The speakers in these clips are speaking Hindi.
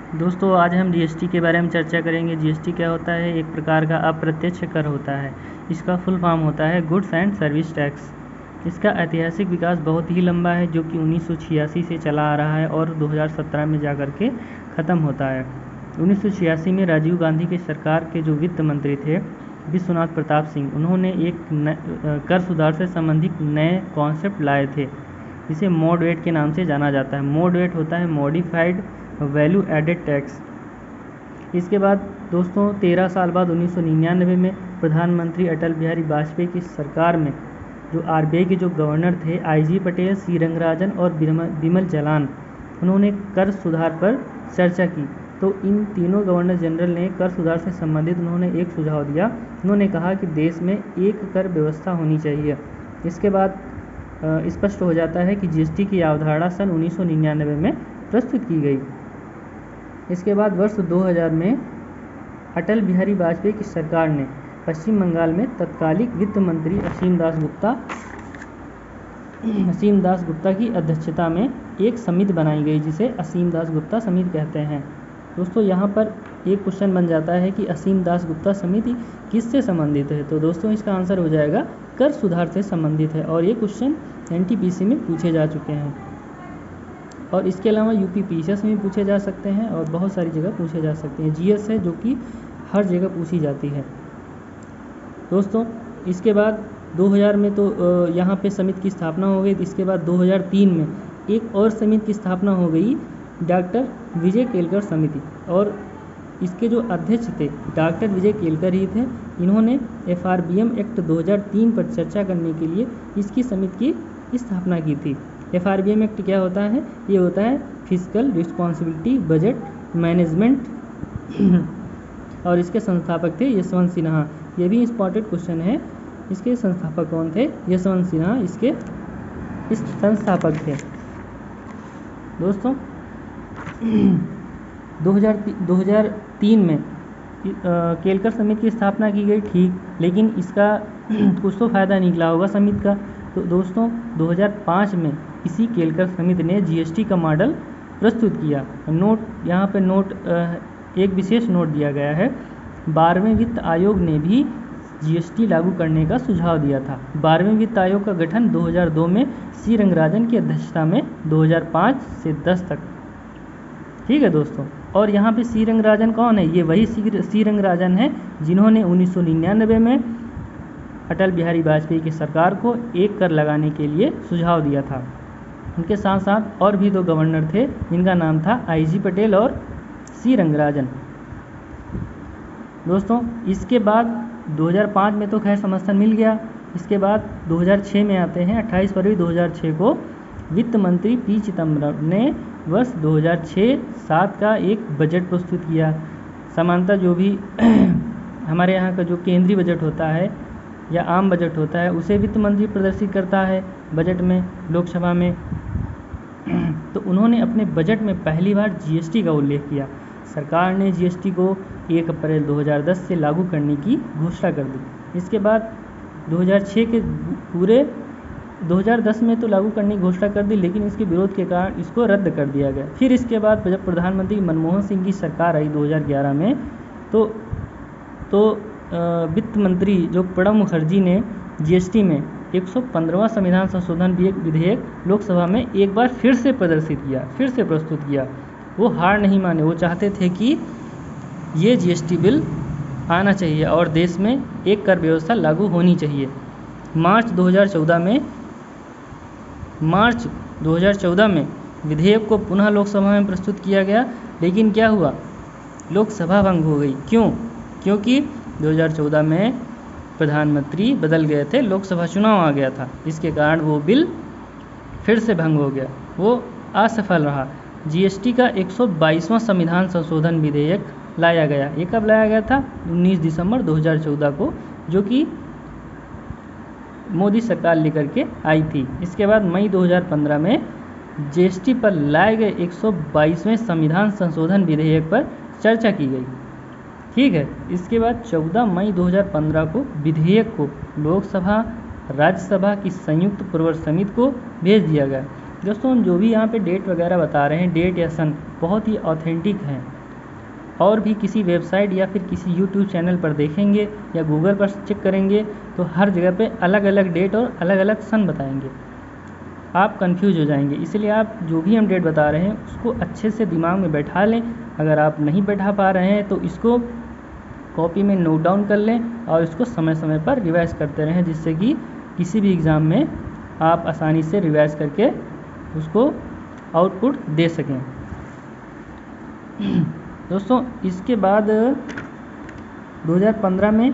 दोस्तों आज हम जीएसटी के बारे में चर्चा करेंगे। जीएसटी क्या होता है? एक प्रकार का अप्रत्यक्ष कर होता है। इसका फुल फॉर्म होता है गुड्स एंड सर्विस टैक्स। इसका ऐतिहासिक विकास बहुत ही लंबा है, जो कि 1986 से चला आ रहा है और 2017 में जाकर के ख़त्म होता है। 1986 में राजीव गांधी के सरकार के जो वित्त मंत्री थे विश्वनाथ प्रताप सिंह, उन्होंने एक कर सुधार से संबंधित नए कॉन्सेप्ट लाए थे, जिसे मॉडरेट के नाम से जाना जाता है। मॉडरेट होता है मॉडिफाइड वैल्यू एडेड टैक्स। इसके बाद दोस्तों 13 साल बाद 1999 में प्रधानमंत्री अटल बिहारी वाजपेयी की सरकार में जो आरबीआई के जो गवर्नर थे आईजी पटेल, सी रंगराजन और बिमल जलान, उन्होंने कर सुधार पर चर्चा की। तो इन तीनों गवर्नर जनरल ने कर सुधार से संबंधित उन्होंने एक सुझाव दिया। उन्होंने कहा कि देश में एक कर व्यवस्था होनी चाहिए। इसके बाद स्पष्ट हो जाता है कि जीएसटी की अवधारणा सन 1999 में प्रस्तुत की गई। इसके बाद वर्ष 2000 में अटल बिहारी वाजपेयी की सरकार ने पश्चिम बंगाल में तत्कालिक वित्त मंत्री असीम दास गुप्ता की अध्यक्षता में एक समिति बनाई गई, जिसे असीम दास गुप्ता समिति कहते हैं। दोस्तों यहाँ पर एक क्वेश्चन बन जाता है कि असीम दास गुप्ता समिति किससे संबंधित है? तो दोस्तों इसका आंसर हो जाएगा कर सुधार से संबंधित है, और ये क्वेश्चन एनटीपीसी में पूछे जा चुके हैं। और इसके अलावा यूपीपीसीएस में भी पूछे जा सकते हैं और बहुत सारी जगह पूछे जा सकते हैं। जीएस है जो कि हर जगह पूछी जाती है। दोस्तों इसके बाद 2000 में तो यहाँ पे समिति की स्थापना हो गई। इसके बाद 2003 में एक और समिति की स्थापना हो गई, डॉक्टर विजय केलकर समिति, और इसके जो अध्यक्ष थे डॉक्टर विजय केलकर ही थे। इन्होंने एफआरबीएम एक्ट 2003 पर चर्चा करने के लिए इसकी समिति की स्थापना की थी। एफआरबीएम एक्ट क्या होता है? ये होता है फिजिकल रिस्पॉन्सिबिलिटी बजट मैनेजमेंट, और इसके संस्थापक थे यशवंत सिन्हा। ये भी इम्पॉर्टेंट क्वेश्चन है। इसके संस्थापक कौन थे? यशवंत सिन्हा इसके संस्थापक थे। दोस्तों 2003 में केलकर समिति की स्थापना की गई, ठीक, लेकिन इसका कुछ तो फ़ायदा निकला होगा समिति का। तो दोस्तों 2005 में इसी केलकर समिति ने जीएसटी का मॉडल प्रस्तुत किया। नोट यहाँ पे एक विशेष नोट दिया गया है। 12वें वित्त आयोग ने भी जीएसटी लागू करने का सुझाव दिया था। 12वें वित्त आयोग का गठन 2002 में सी रंगराजन की अध्यक्षता में 2005 से 10 तक, ठीक है दोस्तों। और यहाँ पे सी रंगराजन कौन है? ये वही सी रंगराजन है जिन्होंने 1999 में अटल बिहारी वाजपेयी की सरकार को एक कर लगाने के लिए सुझाव दिया था। उनके साथ साथ और भी दो गवर्नर थे, जिनका नाम था आईजी पटेल और सी रंगराजन। दोस्तों इसके बाद 2005 में तो खैर समर्थन मिल गया। इसके बाद 2006 में आते हैं। 28 फरवरी 2006 को वित्त मंत्री पी चिदम्बरम ने वर्ष 2006-07 का एक बजट प्रस्तुत किया। सामान्यतः जो भी हमारे यहाँ का जो केंद्रीय बजट होता है या आम बजट होता है, उसे वित्त मंत्री प्रदर्शित करता है बजट में, लोकसभा में। तो उन्होंने अपने बजट में पहली बार जीएसटी का उल्लेख किया। सरकार ने जीएसटी को 1 अप्रैल 2010 से लागू करने की घोषणा कर दी। इसके बाद 2006 के पूरे 2010 में तो लागू करने की घोषणा कर दी, लेकिन इसके विरोध के कारण इसको रद्द कर दिया गया। फिर इसके बाद जब प्रधानमंत्री मनमोहन सिंह की सरकार आई 2011 में, तो वित्त मंत्री जो प्रणब मुखर्जी ने जीएसटी में 115वां संविधान संशोधन विधेयक लोकसभा में एक बार फिर से प्रस्तुत किया। वो हार नहीं माने। वो चाहते थे कि ये जीएसटी बिल आना चाहिए और देश में एक कर व्यवस्था लागू होनी चाहिए। मार्च 2014 में विधेयक को पुनः लोकसभा में प्रस्तुत किया गया, लेकिन क्या हुआ? लोकसभा भंग हो गई। क्यों? क्योंकि 2014 में प्रधानमंत्री बदल गए थे, लोकसभा चुनाव आ गया था। इसके कारण वो बिल फिर से भंग हो गया, वो असफल रहा। जीएसटी का 122वां संविधान संशोधन विधेयक लाया गया। ये कब लाया गया था? 19 दिसंबर 2014 को, जो कि मोदी सरकार लेकर के आई थी। इसके बाद मई 2015 में जीएसटी पर लाए गए 122वें संविधान संशोधन विधेयक पर चर्चा की गई, ठीक है। इसके बाद 14 मई 2015 को विधेयक को लोकसभा राज्यसभा की संयुक्त पूर्व समिति को भेज दिया गया। दोस्तों जो भी यहाँ पे डेट वगैरह बता रहे हैं, डेट या सन बहुत ही ऑथेंटिक हैं, और भी किसी वेबसाइट या फिर किसी यूट्यूब चैनल पर देखेंगे या गूगल पर चेक करेंगे तो हर जगह पे अलग अलग डेट और अलग अलग सन बताएंगे, आप कंफ्यूज हो जाएंगे। इसलिए आप जो भी हम डेट बता रहे हैं उसको अच्छे से दिमाग में बैठा लें। अगर आप नहीं बैठा पा रहे हैं तो इसको कॉपी में नोट डाउन कर लें और इसको समय समय पर रिवाइज करते रहें, जिससे कि किसी भी एग्ज़ाम में आप आसानी से रिवाइज करके उसको आउटपुट दे सकें। दोस्तों इसके बाद 2015 में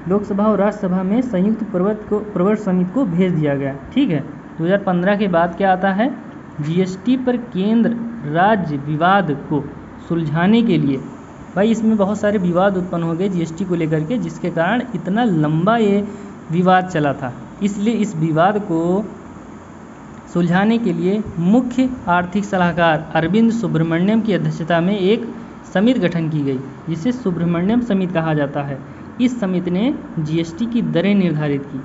लोकसभा और राज्यसभा में संयुक्त प्रवर समिति को भेज दिया गया। ठीक है, 2015 के बाद क्या आता है, जीएसटी पर केंद्र राज्य विवाद को सुलझाने के लिए, भाई इसमें बहुत सारे विवाद उत्पन्न हो गए जीएसटी को लेकर के, जिसके कारण इतना लंबा ये विवाद चला था। इसलिए इस विवाद को सुलझाने के लिए मुख्य आर्थिक सलाहकार अरविंद सुब्रमण्यम की अध्यक्षता में एक समिति गठन की गई, जिसे सुब्रमण्यम समिति कहा जाता है। इस समिति ने जीएसटी की दरें निर्धारित की।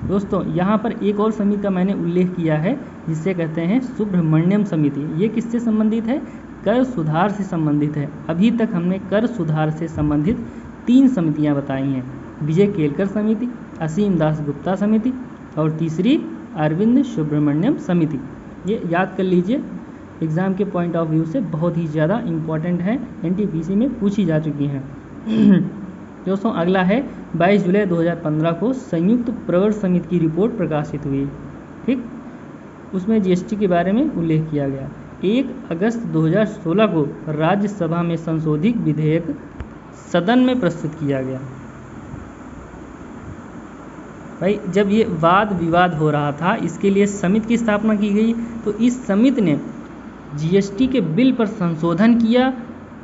दोस्तों यहाँ पर एक और समिति का मैंने उल्लेख किया है, जिसे कहते हैं सुब्रमण्यम समिति। ये किससे संबंधित है, कर सुधार से संबंधित है। अभी तक हमने कर सुधार से संबंधित 3 समितियाँ बताई हैं, विजय केलकर समिति, असीम दास गुप्ता समिति और तीसरी अरविंद सुब्रमण्यम समिति। ये याद कर लीजिए, एग्ज़ाम के पॉइंट ऑफ व्यू से बहुत ही ज़्यादा इम्पॉर्टेंट है, एनटीपीसी में पूछी जा चुकी हैं। दोस्तों अगला है 22 जुलाई 2015 को संयुक्त प्रवर समिति की रिपोर्ट प्रकाशित हुई। ठीक, उसमें जीएसटी के बारे में उल्लेख किया गया। 1 अगस्त 2016 को राज्यसभा में संशोधित विधेयक सदन में प्रस्तुत किया गया। भाई जब ये वाद विवाद हो रहा था, इसके लिए समिति की स्थापना की गई, तो इस समिति ने जीएसटी के बिल पर संशोधन किया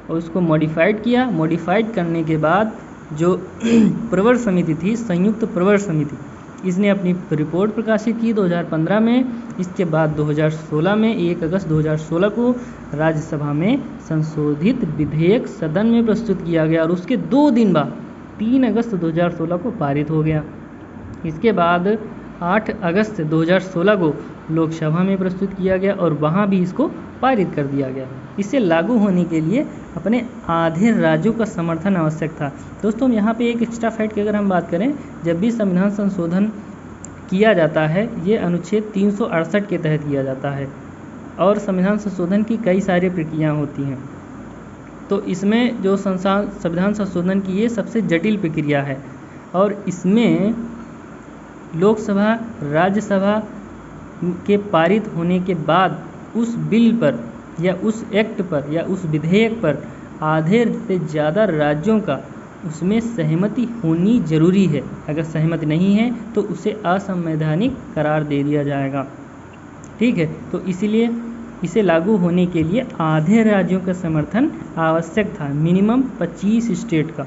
और उसको मॉडिफाइड किया। मॉडिफाइड करने के बाद जो प्रवर समिति थी, संयुक्त प्रवर समिति, इसने अपनी रिपोर्ट प्रकाशित की 2015 में। इसके बाद 2016 में 1 अगस्त 2016 को राज्यसभा में संशोधित विधेयक सदन में प्रस्तुत किया गया और उसके 2 दिन बाद 3 अगस्त 2016 को पारित हो गया। इसके बाद 8 अगस्त 2016 को लोकसभा में प्रस्तुत किया गया और वहाँ भी इसको पारित कर दिया गया। इसे लागू होने के लिए अपने आधे राज्यों का समर्थन आवश्यक था। दोस्तों यहाँ पे एक एक्स्ट्रा फैक्ट की अगर हम बात करें, जब भी संविधान संशोधन किया जाता है ये अनुच्छेद 368 के तहत किया जाता है और संविधान संशोधन की कई सारी प्रक्रियाएँ होती हैं। तो इसमें जो संविधान संशोधन की ये सबसे जटिल प्रक्रिया है और इसमें लोकसभा राज्यसभा के पारित होने के बाद उस बिल पर या उस एक्ट पर या उस विधेयक पर आधे से ज़्यादा राज्यों का उसमें सहमति होनी जरूरी है। अगर सहमति नहीं है तो उसे असंवैधानिक करार दे दिया जाएगा। ठीक है, तो इसीलिए इसे लागू होने के लिए आधे राज्यों का समर्थन आवश्यक था, मिनिमम 25 स्टेट का।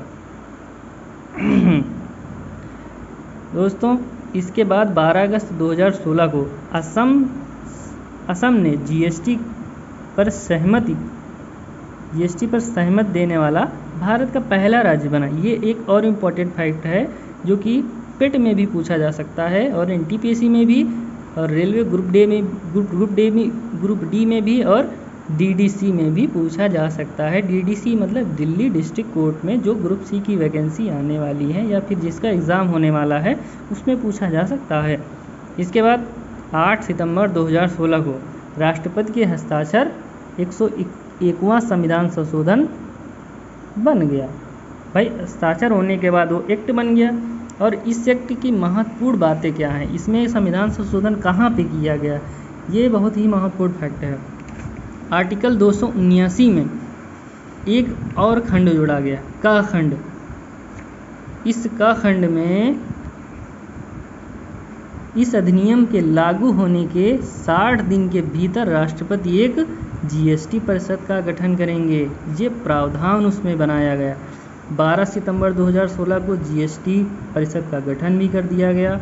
दोस्तों इसके बाद 12 अगस्त 2016 को असम ने जीएसटी पर सहमत देने वाला भारत का पहला राज्य बना। ये एक और इम्पॉर्टेंट फैक्ट है जो कि पेट में भी पूछा जा सकता है और एनटीपीसी में भी और रेलवे ग्रुप डी में भी और डीडीसी में भी पूछा जा सकता है। डीडीसी मतलब दिल्ली डिस्ट्रिक्ट कोर्ट में जो ग्रुप सी की वैकेंसी आने वाली है या फिर जिसका एग्ज़ाम होने वाला है उसमें पूछा जा सकता है। इसके बाद 8 सितंबर 2016 को राष्ट्रपति के हस्ताक्षर 101वां संविधान संशोधन बन गया। भाई हस्ताक्षर होने के बाद वो एक्ट बन गया और इस एक्ट की महत्वपूर्ण बातें क्या हैं, इसमें संविधान संशोधन कहाँ पे किया गया, ये बहुत ही महत्वपूर्ण फैक्ट है। आर्टिकल 279 में एक और खंड जोड़ा गया, क खंड। इस क खंड में इस अधिनियम के लागू होने के 60 दिन के भीतर राष्ट्रपति एक जीएसटी परिषद का गठन करेंगे। ये प्रावधान उसमें बनाया गया। 12 सितंबर 2016 को जीएसटी परिषद का गठन भी कर दिया गया।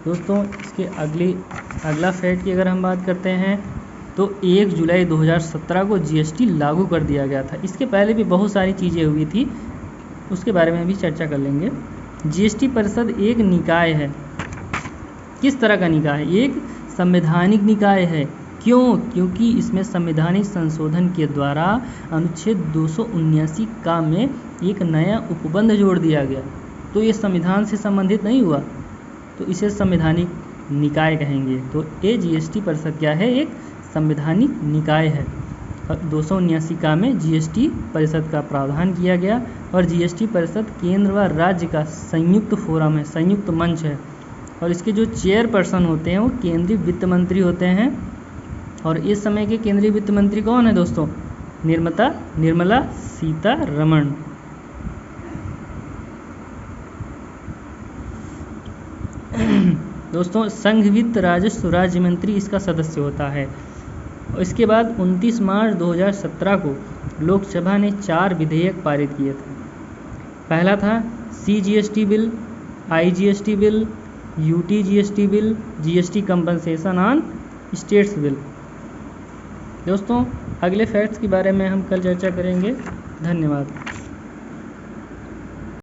दोस्तों इसके अगला फैक्ट की अगर हम बात करते हैं तो 1 जुलाई 2017 को जीएसटी लागू कर दिया गया था। इसके पहले भी बहुत सारी चीज़ें हुई थी, उसके बारे में भी चर्चा कर लेंगे। जीएसटी परिषद एक निकाय है। किस तरह का निकाय है? एक संवैधानिक निकाय है। क्यों? क्योंकि इसमें संवैधानिक संशोधन के द्वारा अनुच्छेद 279 का में एक नया उपबंध जोड़ दिया गया, तो ये संविधान से संबंधित नहीं हुआ, तो इसे संवैधानिक निकाय कहेंगे। तो ये जीएसटी परिषद क्या है? एक संवैधानिक निकाय है। 279 का में जीएसटी परिषद का प्रावधान किया गया, और जीएसटी परिषद केंद्र व राज्य का संयुक्त फोरम है, संयुक्त मंच है, और इसके जो चेयरपर्सन होते हैं वो केंद्रीय वित्त मंत्री होते हैं। और इस समय के केंद्रीय वित्त मंत्री कौन है दोस्तों? निर्मला सीतारमण। दोस्तों, संघ वित्त राजस्व राज्य मंत्री इसका सदस्य होता है। इसके बाद 29 मार्च 2017 को लोकसभा ने 4 विधेयक पारित किए थे। पहला था CGST bill, IGST bill, UTGST bill, GST compensation on states bill. दोस्तों, अगले फैक्ट्स के बारे में हम कल चर्चा करेंगे। धन्यवाद।